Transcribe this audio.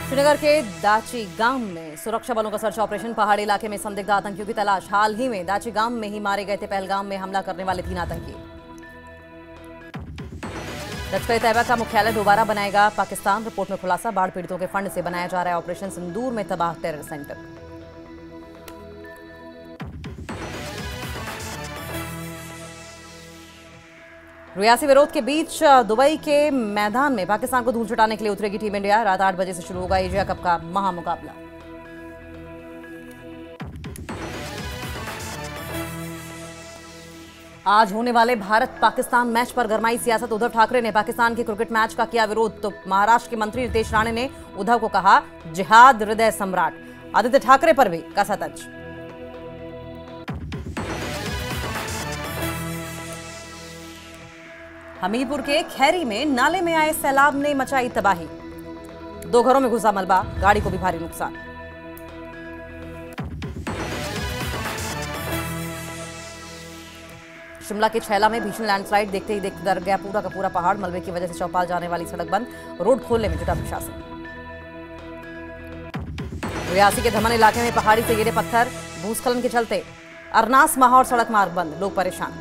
श्रीनगर के दाची गांव में सुरक्षा बलों का सर्च ऑपरेशन। पहाड़ी इलाके में संदिग्ध आतंकियों की तलाश। हाल ही में दाची गांव में ही मारे गए थे पहलगाम में हमला करने वाले 3 आतंकी। लश्कर-ए-तैयबा का मुख्यालय दोबारा बनाएगा पाकिस्तान। रिपोर्ट में खुलासा। बाढ़ पीड़ितों के फंड से बनाया जा रहा है ऑपरेशन सिंदूर में तबाह टेरर सेंटर। रियासी विरोध के बीच दुबई के मैदान में पाकिस्तान को धूल चटाने के लिए उतरेगी टीम इंडिया। रात 8 बजे से शुरू होगा एशिया कप का महामुकाबला। आज होने वाले भारत पाकिस्तान मैच पर गरमाई सियासत। उद्धव ठाकरे ने पाकिस्तान के क्रिकेट मैच का किया विरोध, तो महाराष्ट्र के मंत्री नितेश राणे ने उद्धव को कहा जिहाद हृदय सम्राट। आदित्य ठाकरे पर भी कसा तंज। हमीरपुर के खैरी में नाले में आए सैलाब ने मचाई तबाही। 2 घरों में घुसा मलबा, गाड़ी को भी भारी नुकसान। शिमला के छैला में भीषण लैंडस्लाइड। देखते ही देखते दर गया पूरा का पूरा पहाड़। मलबे की वजह से चौपाल जाने वाली सड़क बंद। रोड खोलने में जुटा प्रशासन। रियासी के धमन इलाके में पहाड़ी से गिरे पत्थर। भूस्खलन के चलते अरनास माह और सड़क मार्ग बंद। लोग परेशान।